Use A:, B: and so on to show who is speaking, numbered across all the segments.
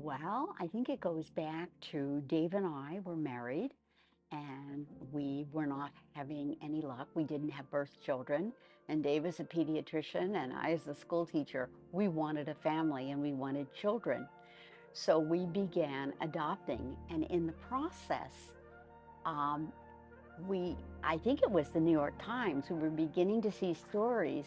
A: Well, I think it goes back to Dave and I were married and we were not having any luck. We didn't have birth children. And Dave is a pediatrician and I as a school teacher, we wanted a family and we wanted children. So we began adopting. And in the process, um, I think it was the New York Times, we were beginning to see stories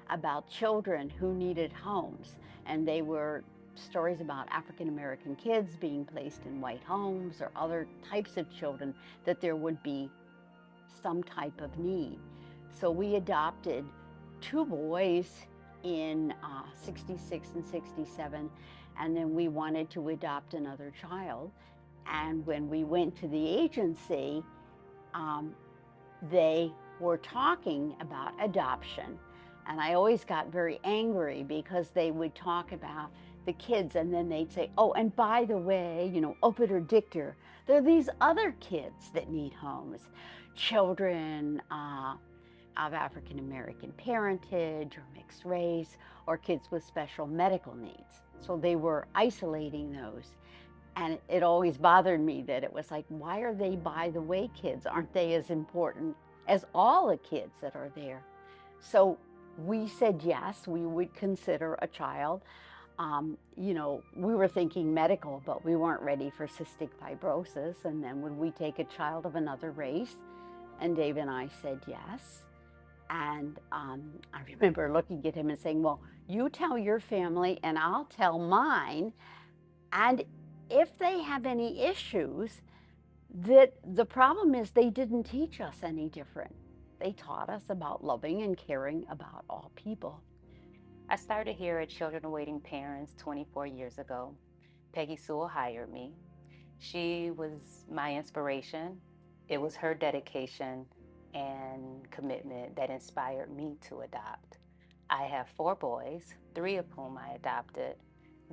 A: about children who needed homes. And they were stories about African American kids being placed in white homes or other types of children, that there would be some type of need. So we adopted two boys in 66 and 67, and then we wanted to adopt another child. And when we went to the agency, um, they were talking about adoption. And I always got very angry because they would talk about the kids and then they'd say, oh, and by the way, obiter dictor, there are these other kids that need homes, children of African American parentage or mixed race, or kids with special medical needs. So they were isolating those. And it always bothered me that it was like, why are they by the way kids? Aren't they as important as all the kids that are there? So we said yes, we would consider a child. We were thinking medical, but we weren't ready for cystic fibrosis. And then would we take a child of another race? And Dave and I said yes. And I remember looking at him and saying, well, you tell your family and I'll tell mine. And if they have any issues, that the problem is they didn't teach us any different. They taught us about loving and caring about all people.
B: I started here at Children Awaiting Parents 24 years ago. Peggy Sewell hired me. She was my inspiration. It was her dedication and commitment that inspired me to adopt. I have four boys, three of whom I adopted.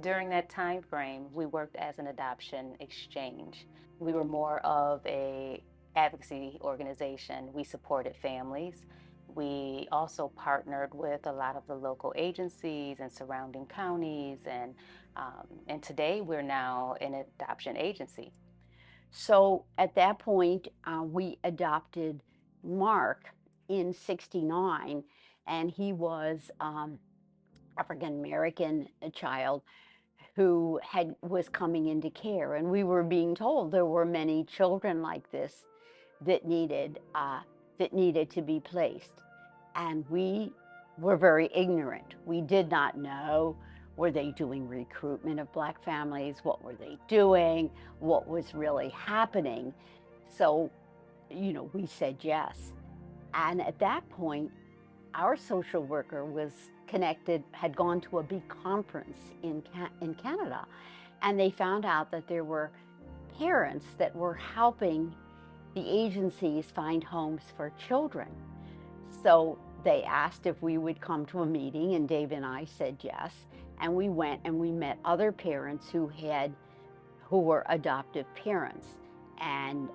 B: During that time frame, we worked as an adoption exchange. We were more of a advocacy organization. We supported families. We also partnered with a lot of the local agencies and surrounding counties, and today we're now an adoption agency.
A: So at that point, we adopted Mark in 69, and he was African American child who was coming into care, and we were being told there were many children like this that needed to be placed, and we were very ignorant. We did not know. Were they doing recruitment of Black families? What were they doing? What was really happening? So, we said yes. And at that point, our social worker was connected, had gone to a big conference in Canada, and they found out that there were parents that were helping the agencies find homes for children. So they asked if we would come to a meeting, and Dave and I said yes. And we went and we met other parents who were adoptive parents, and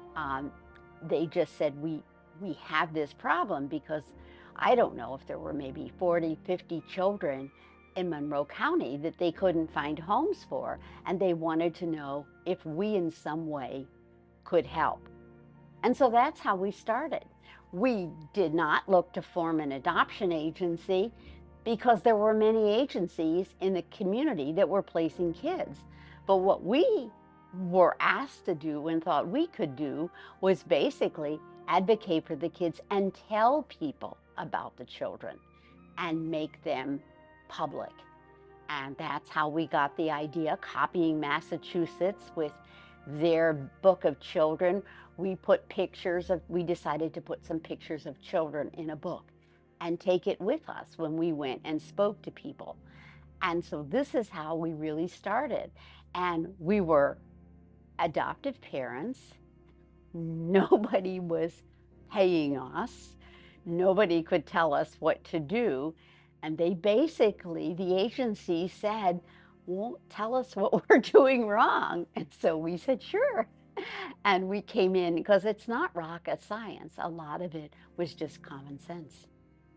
A: they just said we have this problem because I don't know if there were maybe 40, 50 children in Monroe County that they couldn't find homes for, and they wanted to know if we in some way could help. And so that's how we started. We did not look to form an adoption agency because there were many agencies in the community that were placing kids. But what we were asked to do and thought we could do was basically advocate for the kids and tell people about the children and make them public. And that's how we got the idea, copying Massachusetts with their book of children. We decided to put some pictures of children in a book and take it with us when we went and spoke to people. And so this is how we really started. And we were adoptive parents. Nobody was paying us. Nobody could tell us what to do. And the agency said, well, tell us what we're doing wrong. And so we said, sure. And we came in because it's not rocket science. A lot of it was just common sense.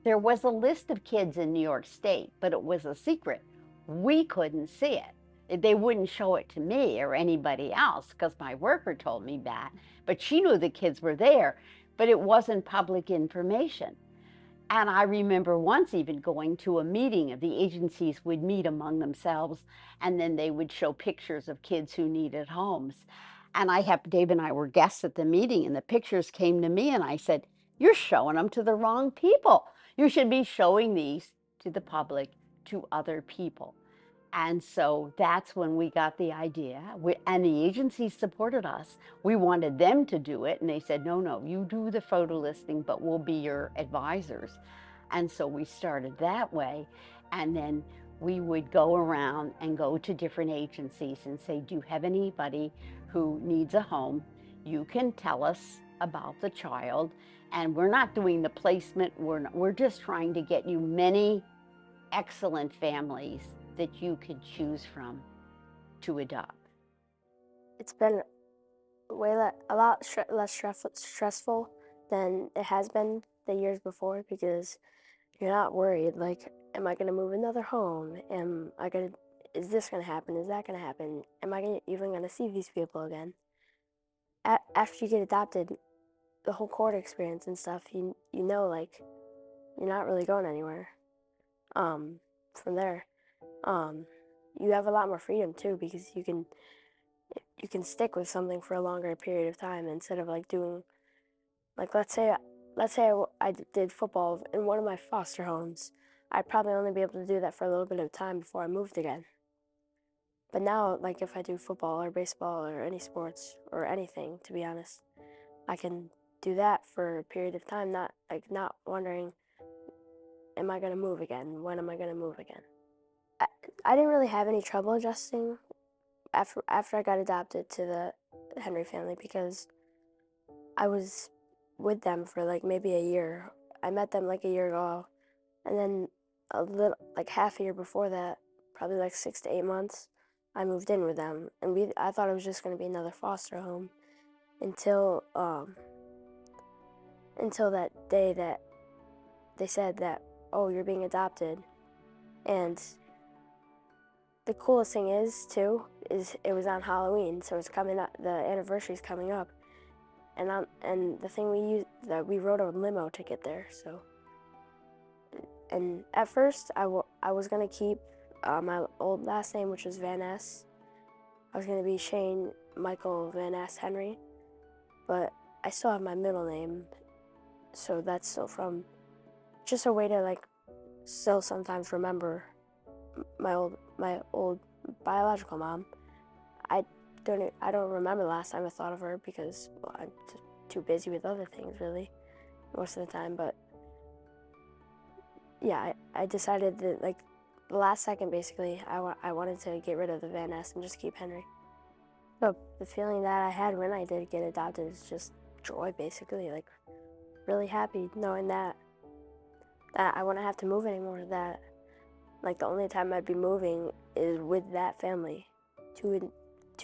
A: There was a list of kids in New York State, but it was a secret. We couldn't see it. They wouldn't show it to me or anybody else because my worker told me that. But she knew the kids were there, but it wasn't public information. And I remember once even going to a meeting of the agencies would meet among themselves, and then they would show pictures of kids who needed homes. And Dave and I were guests at the meeting, and the pictures came to me, and I said, "You're showing them to the wrong people. You should be showing these to the public, to other people." And so that's when we got the idea, and the agency supported us. We wanted them to do it, and they said, "No, no, you do the photo listing, but we'll be your advisors." And so we started that way. And then we would go around and go to different agencies and say, "Do you have anybody who needs a home? You can tell us about the child." And we're not doing the placement, we're just trying to get you many excellent families that you could choose from to adopt.
C: It's been a lot less stressful than it has been the years before, because you're not worried, like, am I going to move another home? Is this going to happen? Is that going to happen? Am I even going to see these people again? After you get adopted, the whole court experience and stuff, you know, like, you're not really going anywhere. From there, you have a lot more freedom too, because you can stick with something for a longer period of time, instead of like doing, like, let's say I did football in one of my foster homes. I'd probably only be able to do that for a little bit of time before I moved again. But now, like, if I do football or baseball or any sports or anything, to be honest, I can do that for a period of time, not wondering, am I going to move again? When am I going to move again? I, I didn't really have any trouble adjusting after I got adopted to the Henry family, because I was with them for like maybe a year. I met them like a year ago, and then a little, like half a year before that, probably like 6 to 8 months, I moved in with them, and I thought it was just going to be another foster home until that day that they said that, oh, you're being adopted. And the coolest thing is too is it was on Halloween, so it's coming up. The anniversary's coming up, and the thing we rode a limo to get there. So, and at first I was gonna keep my old last name, which was Van Ness. I was gonna be Shane Michael Van Ness Henry, but I still have my middle name, so that's still from just a way to like still sometimes remember my old biological mom. I don't remember the last time I thought of her, because, well, I'm too busy with other things really most of the time. But yeah, I decided that, like, the last second basically, I wanted to get rid of the Van Ness and just keep Henry. So the feeling that I had when I did get adopted is just joy, basically, like really happy knowing that I wouldn't have to move anymore, that like the only time I'd be moving is with that family, to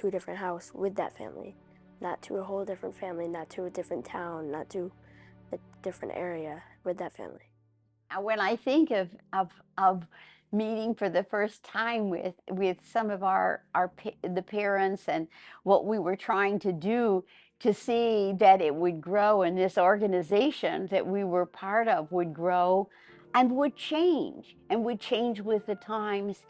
C: a different house with that family, not to a whole different family, not to a different town, not to a different area, with that family.
A: When I think of meeting for the first time with some of the parents, and what we were trying to do to see that it would grow, and this organization that we were part of would grow and would change with the times,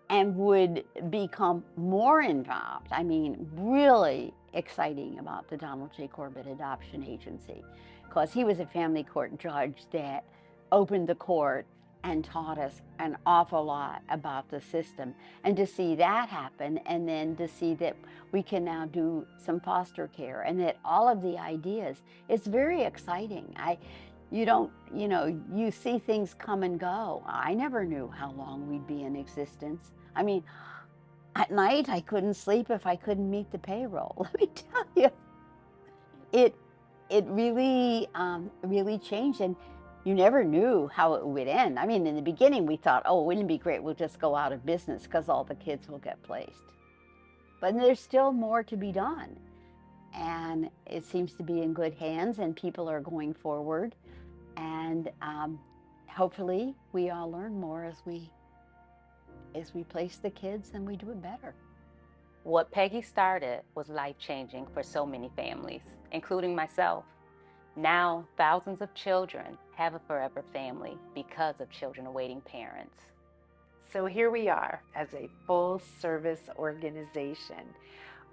A: and would become more involved. I mean, really exciting about the Donald J. Corbett Adoption Agency, because he was a family court judge that opened the court and taught us an awful lot about the system. And to see that happen, and then to see that we can now do some foster care, and that all of the ideas, it's very exciting. You don't, you see things come and go. I never knew how long we'd be in existence. I mean, at night I couldn't sleep if I couldn't meet the payroll. Let me tell you, it really really changed, and you never knew how it would end. I mean, in the beginning we thought, oh, wouldn't it be great, we'll just go out of business because all the kids will get placed. But there's still more to be done, and it seems to be in good hands, and people are going forward, and hopefully we all learn more as we place the kids, and we do it better.
B: What Peggy started was life-changing for so many families, including myself. Now, thousands of children have a forever family because of Children Awaiting Parents.
D: So here we are as a full service organization.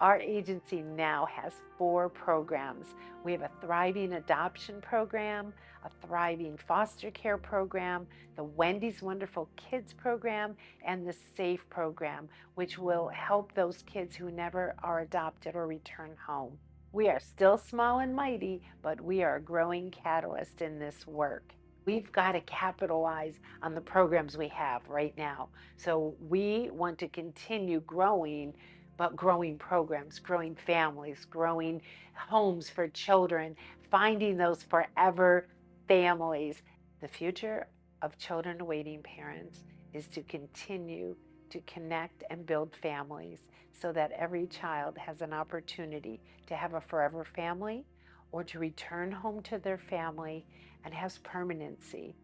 D: Our agency now has 4 programs. We have a thriving adoption program, a thriving foster care program, the Wendy's Wonderful Kids program, and the SAFE program, which will help those kids who never are adopted or return home. We are still small and mighty, but we are a growing catalyst in this work. We've got to capitalize on the programs we have right now. So we want to continue growing, but growing programs, growing families, growing homes for children, finding those forever families. The future of Children Awaiting Parents is to continue to connect and build families so that every child has an opportunity to have a forever family or to return home to their family and has permanency.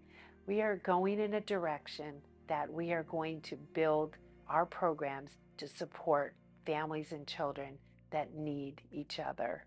D: We are going in a direction that we are going to build our programs to support families and children that need each other.